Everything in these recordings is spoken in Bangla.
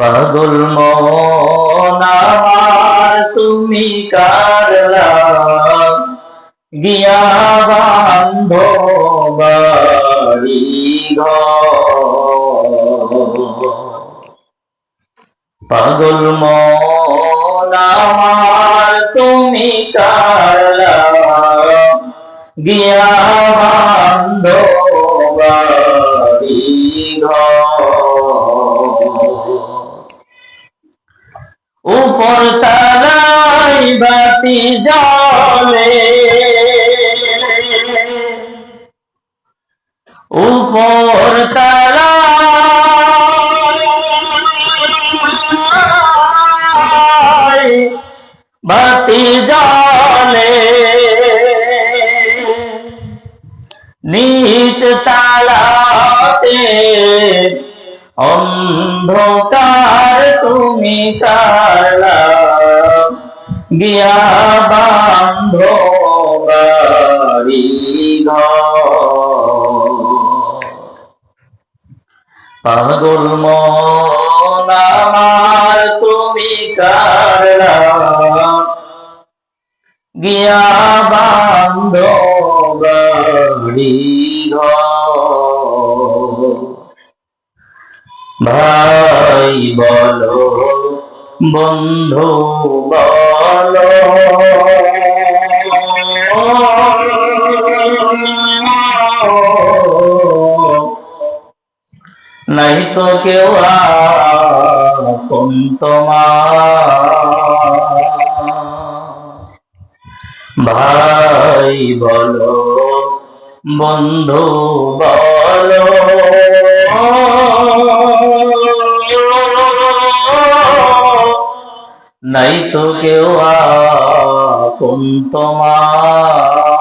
পাগল মন আমার তুমি কারলা গিয়া বান্ধ বাড়ি ঘর। পাগল মন আমার তুমি কারলা গিয়া বান্ধ বাড়ি ঘর। উপর তারাই বাতি জলে উপর তারাই বাতি জলে নিচ তালাতে অন্ধকার তুমি কারলা গিয়া বান্ধ বাড়ি ঘর। পাগল মন আমার তুমি কারলা গিয়া বান্ধ বাড়ি ঘর। ভাই বলো বন্ধু বলো নাই তো কেউ আপন তোমার। ভাই বলো বন্ধু বলো নাই তো কেউ আপন তোমার।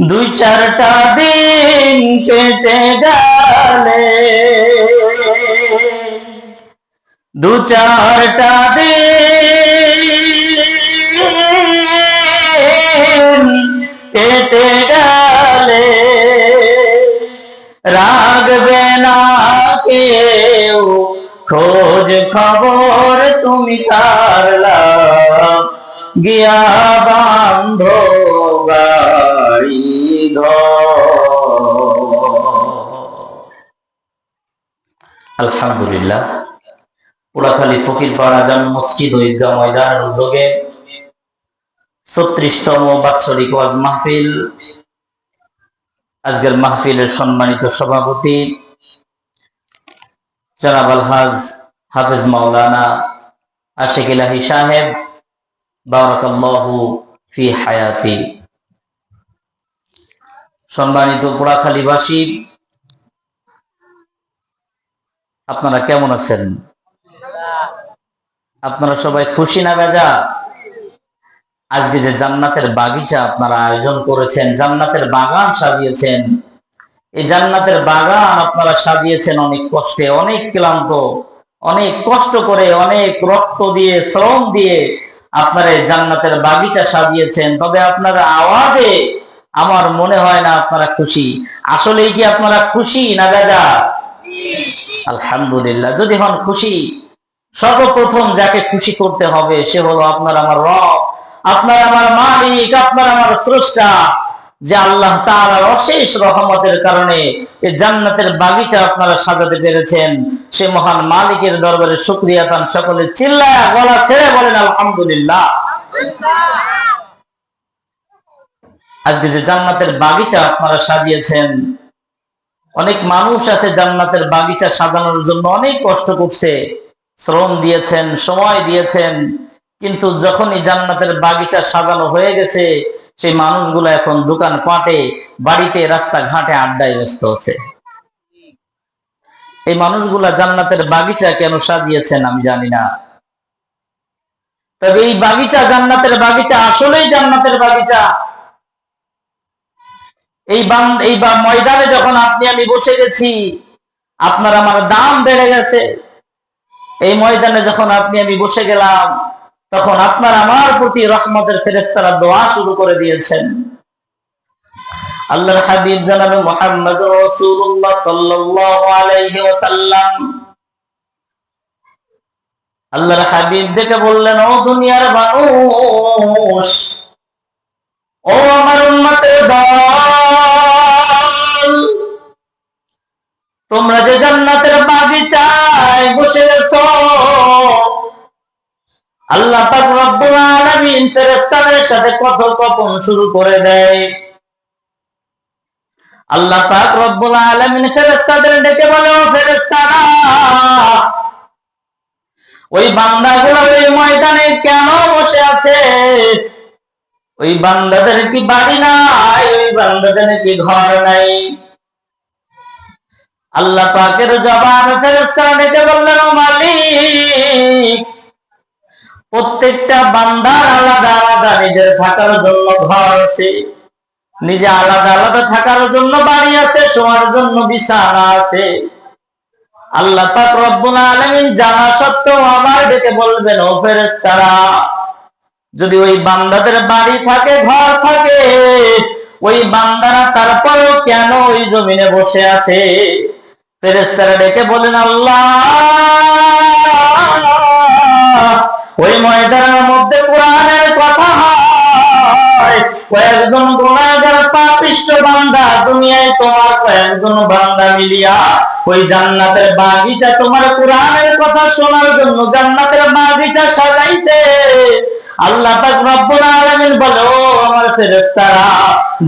দুই চারটা দিন কেটে গেলে দু চারটা দিন কেটে গেলে রাখবে না কেউ খোঁজ খবর তুমি কারলা গিয়া বান্ধ বাড়ি ঘর। আলহামদুলিল্লাহ, পোড়াখালী ফকিরপাড়া জামে মসজিদ ও ঈদগাহ ময়দানের উদ্যোগে ৩৬তম বাৎসরিক ওয়াজ মাহফিল। আজকের মাহফিলের সম্মানিত সভাপতি জনাব আলহাজ হাফেজ মাওলানা আশিক ইলাহি সাহেব, বারাকাল্লাহু ফি হায়াতি। সম্মানিত পোড়াখালীবাসী, আপনারা কেমন আছেন? আপনারা সবাই খুশি না বেজা? আজকে যে জান্নাতের বাগিচা আপনারা আয়োজন করেছেন, জান্নাতের বাগান সাজিয়েছেন, এই জান্নাতের বাগান আপনারা সাজিয়েছেন অনেক কষ্টে, অনেক ক্লান্ত, অনেক কষ্ট করে, অনেক রক্ত দিয়ে, শ্রম দিয়ে আপনারা এই জান্নাতের বাগিচা সাজিয়েছেন। তবে আপনার আওয়াজে আমার মনে হয় না আপনারা খুশি। আসলেই কি আপনারা খুশি না বেজা? আলহামদুলিল্লাহ। যদি হন খুশি, সর্বপ্রথম যাকে খুশি করতে হবে সে হলো আপনার আমার রব, আপনার আমার মালিক, আপনার আমার স্রষ্টা। যে আল্লাহ তাআলার অশেষ রহমতের কারণে এই জান্নাতের বাগিচা আপনারা সাজাতে পেরেছেন, সে মহান মালিকের দরবারে শুকরিয়া তান সকলে চিল্লায়া গলা ছেড়ে বলেন আলহামদুলিল্লাহ। আজকে যে জান্নাতের বাগিচা আপনারা সাজিয়েছেন, অনেক মানুষ আছে জান্নাতের বাগিচা সাজানোর জন্য অনেক কষ্ট করছে, শ্রম দিয়েছেন, সময় দিয়েছেন, কিন্তু যখনই জান্নাতের বাগিচা সাজানো হয়ে গেছে সেই মানুষগুলো এখন দোকান পাটে, বাড়িতে, রাস্তাঘাটে আড্ডায় ব্যস্ত আছে। এই মানুষগুলা জান্নাতের বাগিচা কেন সাজিয়েছেন আমি জানি না। তবে এই বাগিচা জান্নাতের বাগিচা, আসলেই জান্নাতের বাগিচা। এই ময়দানে যখন আপনি আমি বসে গেছি, আপনার আমার দাম বেড়ে গেছে। এই ময়দানে যখন আপনি আমি বসে গেলাম, তখন আপনার আমার প্রতি রহমতের ফেরেশতারা দোয়া শুরু করে দিয়েছেন। আল্লাহর হাবিব জনাবে মুহাম্মদ রাসূলুল্লাহ সাল্লাল্লাহু আলাইহি ওয়াসাল্লাম আল্লাহর হাবিব দেখে বললেন, ও দুনিয়ার মানুষ, ও আমার উম্মতের দল, তোমরা যে জান্নাতের বাগিচায় বসে গেছো, আল্লাহ পাক রব্বুল আলামিন ফেরেশতাদের সাথে কথোপকথন শুরু করে দেয়। আল্লাহ পাক রব্বুল আলামিন ফেরেশতাদের ডেকে বলে, ও ফেরেশতারা, ওই বান্দাগুলো ওই ময়দানে কেন বসে আছে? ওই বান্দাদের কি বাড়ি নাই? ওই বান্দাদের কি ঘর নাই? আল্লাহ পাকের জবাব ফেরেশতারা ডেকে বললেন, ও মালিক, প্রত্যেকটা বান্দার আলাদা আলাদা নিজের থাকার জন্য ঘর আছে, নিজে আলাদা আলাদা থাকার জন্য বাড়ি আছে, শোয়ার জন্য বিছানা আছে। আল্লাহ পাক রব্বুল আলামিন জানা সত্ত্বেও আমার ডেকে বলবেন, ও ফেরেশতারা, যদি ওই বান্দাদের বাড়ি থাকে, ঘর থাকে, ওই বান্দারা তারপরেও কেন ওই জমিনে বসে আছে? ফেরেশতারা ডেকে বলেন, আল্লাহ, ওই ময়দানের মধ্যে কোরআনের কথা হয়, কয়েকজন গুনাহগার পাপিষ্ঠ বান্দা দুনিয়ায় তোমার কয়েকজন বান্দা মিলিয়া ওই জান্নাতের বাগিচা তোমার কোরআনের কথা শোনার জন্য জান্নাতের বাগিচা সাজাইতে। আল্লাহ পাক রব্বুল আলামিন বলে, ও আমার ফেরেশতারা,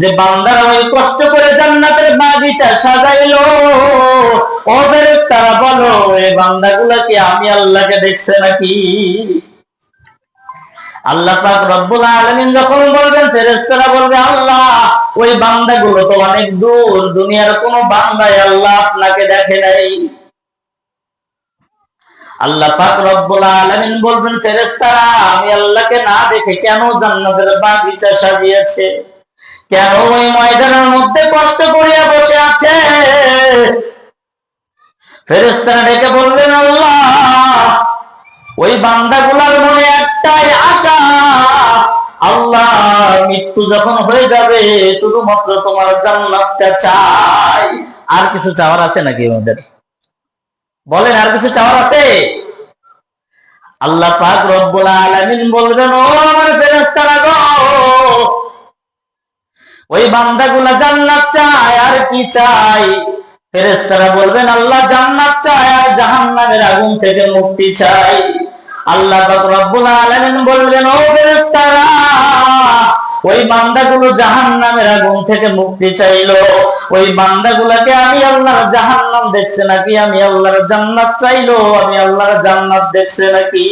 যে বান্দারা ওই কষ্ট করে জান্নাতের বাগিচা সাজাইলো, ও ফেরেশতারা বলো, এই বান্দাগুলো কি আমি আল্লাহকে দেখছে নাকি? আল্লাহ পাক রব্বুল আলামিন যখন বলবেন, ফেরেশতারা বলবে, আল্লাহ, ওই বান্দাগুলো তো অনেক দূর, দুনিয়ার কোনো বান্দাই আল্লাহ আপনাকে দেখে নাই। আল্লাহ পাক রব্বুল আলামিন বলবেন, ফেরেশতারা, আমি আল্লাহকে না দেখে কেন জান্নাতের বাগিচা সাজিয়েছে? কেন ওই ময়দানের মধ্যে কষ্ট করিয়া বসে আছে? ফেরেশতারা ডেকে বলবেন, আল্লাহ, ওই বান্দাগুলোর মনে একটাই আশা, আল্লাহ, মৃত্যু যখন হয়ে যাবে শুধুমাত্র তোমার জান্নাতটা চাই। আর কিছু চাওয়ার আছে নাকি আমাদের? বলেন, আর কিছু চাওয়ার আছে? আল্লাহ পাক রব্বুল আলামিন বলবেন, ও আমার ফেরেশতারা গো, ওই বান্দাগুলো জান্নাত চায়, আর কি চাই? ফেরেশতারা বলবেন, আল্লাহ, জান্নাত চায় আর জাহান্নামের আগুন থেকে মুক্তি চাই। আল্লাহ পাক রব্বুল আলামিন বললেন, ও ফেরেশতারা, ওই বান্দাগুলো জাহান্নামের আগুন থেকে মুক্তি চাইলো, ওই বান্দাগুলোকে আমি আল্লাহর জাহান্নাম দেখছে নাকি আমি আল্লাহর জান্নাত চাইলো? আমি আল্লাহর জান্নাত দেখছে নাকি?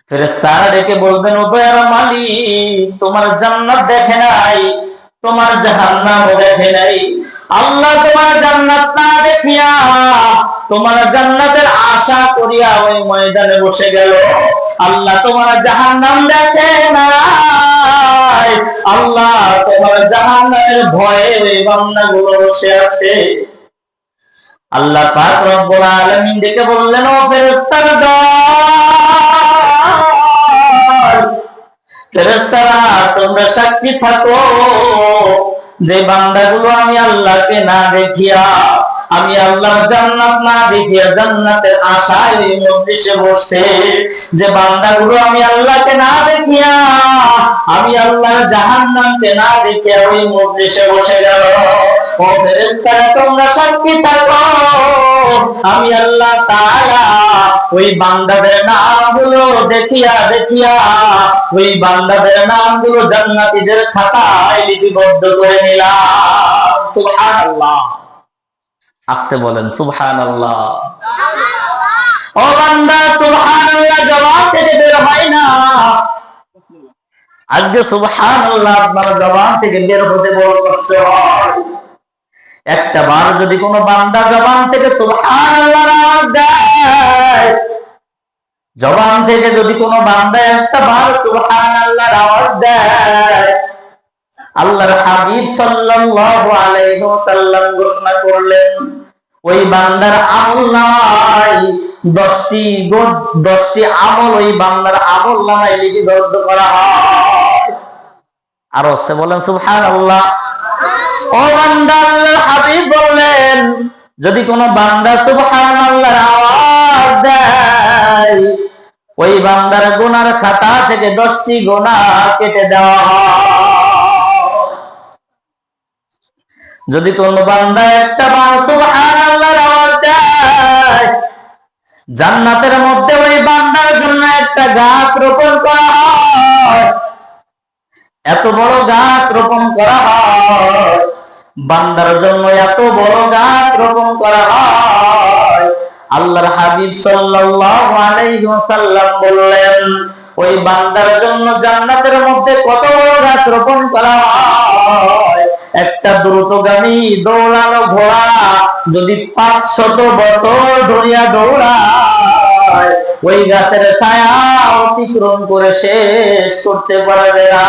ফেরেশতারা ডেকে বলবেন, ও দয়ার মালিক, তোমার জান্নাত দেখে নাই, তোমার জাহান্নামও দেখে নাই। আল্লাহ তোমার জান্নাত না দেখিয়া তোমার জান্নাতের আশা করিয়া ওই ময়দানে বসে গেল। আল্লাহ তোমার জাহান্নাম দেখে নাই, আল্লাহ তোমার জাহান্নামের ভয়ে ওই বান্দাগুলো বসে আছে। আল্লাহ পাক রব্বুল আলামিন ডেকে বললেন, ও ফেরেশতারা দল, ফেরেশতারা, তোমরা সাক্ষী থাকো, যে বান্দাগুলো আমি আল্লাহকে না দেখিয়া, আমি আল্লাহর জান্নাত না দেখিয়া জান্নাতের আশায় ওই মজলিসে বসে, যে বান্দাগুলো আমি আল্লাহকে না দেখিয়া, আমি আল্লাহর জাহান্নামকে না দেখিয়া ওই মজলিসে বসে গেল, ও ফেরেশতারা, তোমরা সাক্ষী থাকো, আমি আল্লাহ তাআলা ওই বান্দাদের নামগুলো দেখিয়া দেখিয়া ওই বান্দাদের নামগুলো জান্নাতীদের খাতায় লিপিবদ্ধ করে নিলাম। সুবহানাল্লাহ। আস্তে বলেন, সুবহানাল্লাহ। ও বান্দা, সুবহানাল্লাহ জবান থেকে বের হয় না। আজকে সুবহানাল্লাহ আপনার জবান থেকে বের হতে বড় কষ্ট হয়। একটা বার যদি কোনো বান্দা জবান থেকে সুবহানাল্লাহ আওয়াজ দেয়, জবান থেকে যদি কোনো বান্দা একটা বার সুবহানাল্লাহ আওয়াজ দেয়, আল্লাহর হাবিব সাল্লাল্লাহু আলাইহি ওয়াসাল্লাম ঘোষণা করলেন, ওই বান্দার আমলনামায় 10টি আমল ওই বান্দার আমলনামায় লিপিবদ্ধ করা হয়। আর হচ্ছে বলেন সুবহানাল্লাহ। ও বান্দা, আল্লাহর হাবিব বললেন, যদি কোনো বান্দা সুবহানাল্লাহর আওয়াজ দেয়, ওই বান্দার গুনার খাতা থেকে 10টি গুনাহ কেটে দেওয়া হয়। যদি কোন বান্দা একটা বার সুবহানাল্লাহর আওয়াজ দেয়, জান্নাতের মধ্যে ওই বান্দার জন্য একটা গাছ রোপণ করা হয়। এত বড় গাছ রোপণ করা হয়, বান্দার জন্য এত বড় গাছ রোপণ করা হয়। আল্লাহর হাবিব সাল্লাল্লাহু আলাইহি ওয়াসাল্লাম বললেন, ওই বান্দার জন্য জান্নাতের মধ্যে কত বড় গাছ রোপণ করা হয়। একটা দ্রুতগামী দৌড়ানো ঘোড়া যদি 500 বছর ধরিয়া দৌড়ায়, ওই গাছের ছায়া অতিক্রম করে শেষ করতে পারবে না।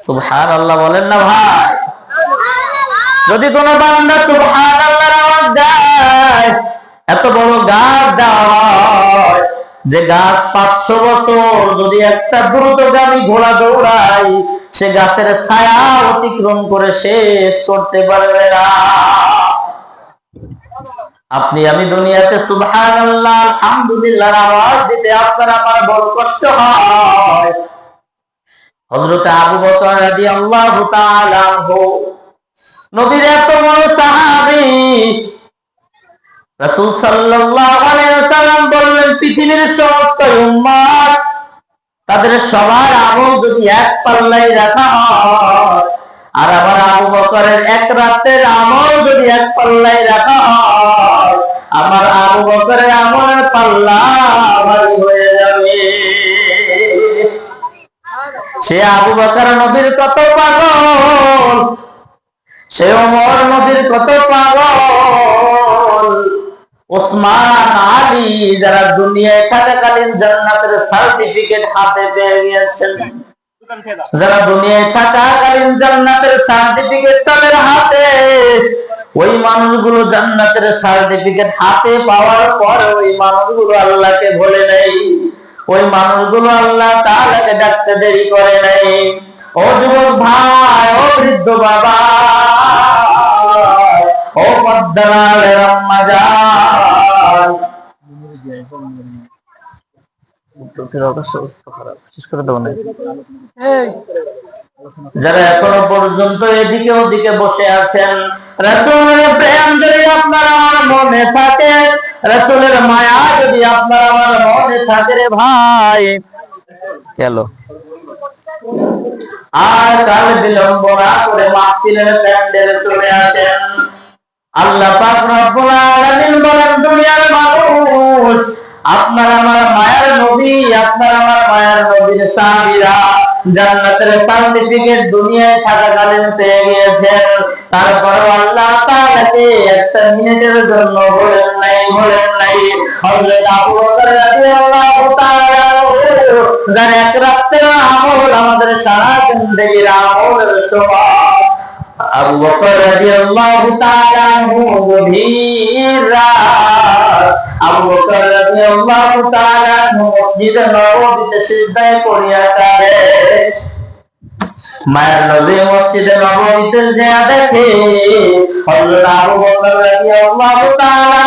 সুবহানাল্লাহ বলেন না ভাই? যদি কোন বান্দা সুবহানাল্লাহর আওয়াজ দেয়, এত বড় গাছ দেওয়া হয় যে গাছ 500 বছর যদি একটা দ্রুতগামী ঘোড়া দৌড়ায়, সে গাছের ছায়া অতিক্রম করে শেষ করতে পারবে না। আপনি আমি দুনিয়াতে সুবহানাল্লাহ আলহামদুলিল্লাহর আওয়াজ দিতে আপনার আমার বড় কষ্ট হয়। হযরত আবু বকর রাদিয়াল্লাহু তাআলা আনহু, নবীর এত বড় সাহাবী, রাসূল সাল্লাল্লাহু আলাইহি ওয়াসাল্লাম বললেন, পৃথিবীর সমস্ত উম্মত তাদের সবার আমল যদি এক পাল্লায় রাখা হয়, আর আমার আবু বকরের এক রাতের আমল যদি এক পাল্লায় রাখা হয়, আমার আবু বকরের আমলের পাল্লা ভারী হয়ে যাবে। সে আবু বকর নবীর কত পাগল, সে ওমর নবীর কত পাগল, ওসমান আলী যারা দুনিয়ায় থাকাকালীন জান্নাতের সার্টিফিকেট হাতে পেয়ে গিয়েছেন, যারা দুনিয়ায় থাকাকালীন জান্নাতের সার্টিফিকেট তাদের হাতে, ওই মানুষগুলো জান্নাতের সার্টিফিকেট হাতে পাওয়ার পর ওই মানুষগুলো আল্লাহকে ভুলে নেই, ওই মানুষগুলো আল্লাহ তাআলাকে ডাকতে দেরি করে নাই। ও যুবক ভাই, ও বৃদ্ধ বাবা, ও পদ্মার আম্মা জান, যারা এখনো পর্যন্ত এদিকে ওদিকে বসে আছেন, রাসূলের প্রেম যদি আপনার আমার মনে থাকে, রাসূলের মায়া যদি আপনার আমার মনে থাকে রে ভাই, গেল আর কাল বিলম্ব না করে মাহফিলের প্যান্ডেলে চলে আসেন। আল্লাহ পাক রব্বুল আলামিন বলেন, দুনিয়ার মানুষ, আপনার আমার মায়ার নবী, আপনার আমার মায়ার নবীর সাহাবীরা জান্নাতের সার্টিফিকেট দুনিয়ায় থাকাকালীন পেয়ে গিয়েছেন, তারপরেও আল্লাহ তাআলাকে একটা মিনিটের জন্য বলেন নাই। হযরত আবু বকর রাদিয়াল্লাহু তাআলা, যার এক রাতের আমল আমাদের সারা জিন্দেগির আমলের সমান। আবু বকর রাদিয়াল্লাহু তাআলা গভীর রাত, আবু বকর রাদিয়াল্লাহু তাআলা মসজিদে নববীতে সিজদায় পড়িয়া কাঁদে। মায়ের নবী মসজিদে নববীতে যা দেখে, হযরত আবু বকর রাদিয়াল্লাহু তাআলা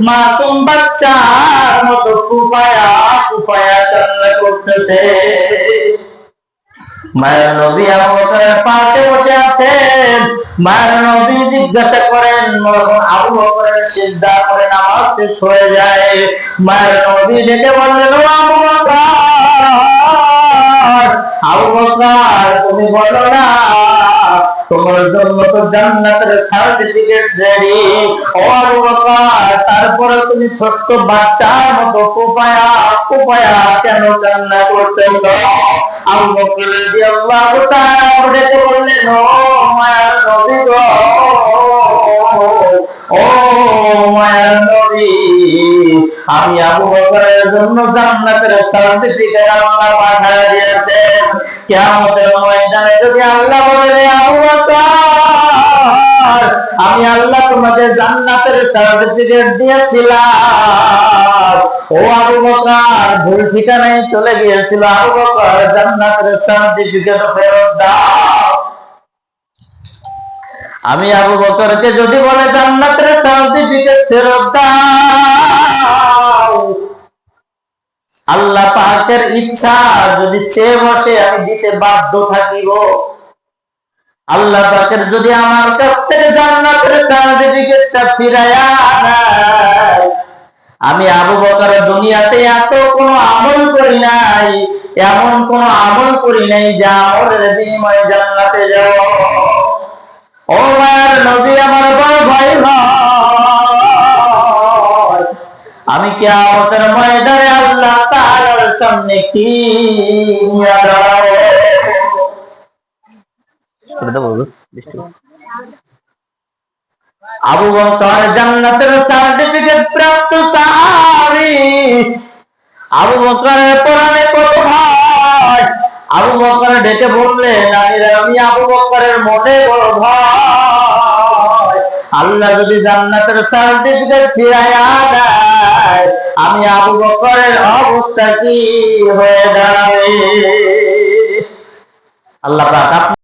মাসুম বাচ্চার মতো কুপায়া কান্না করতেছে। মায়ের নবী আবু বকরের পাশে বসে আছেন। মায়ের নবী জিজ্ঞাসা করেন, আবু বকরের সিজদা করে নামাজ শেষ হয়ে যায়, মায়ের নবী ডেকে বললেন, ও আবু বকর, তুমি বলো না তোমার জন্য তো জান্নাতের সার্টিফিকেট রেডি। ও আবু বকর, তারপরে তুমি ছোট্ট বাচ্চার মতো কুপায়া কেন কান্না করতেছো? আবু বকর রাদিয়াল্লাহু তাআলা ডেকে বললেন, ও মায়ার নবী গো, ও মায়ার নবী, আমি আবু বকরের জন্য জান্নাতের সার্টিফিকেট আল্লাহ পাঠিয়ে দিয়েছেন। কিয়ামতের ময়দানে যদি আল্লাহ বলে, আবু বকর বকর, আমি আল্লাহ তোমাকে জান্নাতের সার্টিফিকেট দিয়েছিলাম। ও আবু বকর, ভুল ঠিকানায় চলে গিয়েছিল। আবু বকর, জান্নাতের সার্টিফিকেট ফেরত দাও। আমি আবু বকরকে যদি বলে জান্নাতের সার্টিফিকেট ফেরত দাও, আল্লাহ পাকের ইচ্ছা যদি চেয়ে বসে আমি দিতে বাধ্য থাকিব। আল্লাহ পাকের যদি আমার কাছ থেকে জান্নাতের সার্টিফিকেটটা ফিরাইয়া নেয়, আমি আবু বকর দুনিয়াতে এত কোনো আমল করি নাই, এমন কোন আমল করি নাই যা আমলের বিনিময়ে জান্নাতে যাব। ও মায়ের নবী, আমার বড় ভাই হয়, আমি কিয়ামতের ময়দানে আল্লাহ তাআলার সামনে কি নিয়ে দাঁড়াবো? আবু বকর জান্নাতের সার্টিফিকেট প্রাপ্ত সাহাবী। আবু বকরের পরনে কত ভয়। আবু বকর ডেকে বললেন, আমি আবু বকরের মনে বড় ভয়। আল্লাহ যদি জান্নাতের সার্টিফিকেট ফিরাইয়া দেয়, আমি আবু বকরের অবস্থা কি হয়ে দাঁড়াবে? আল্লাহ পাক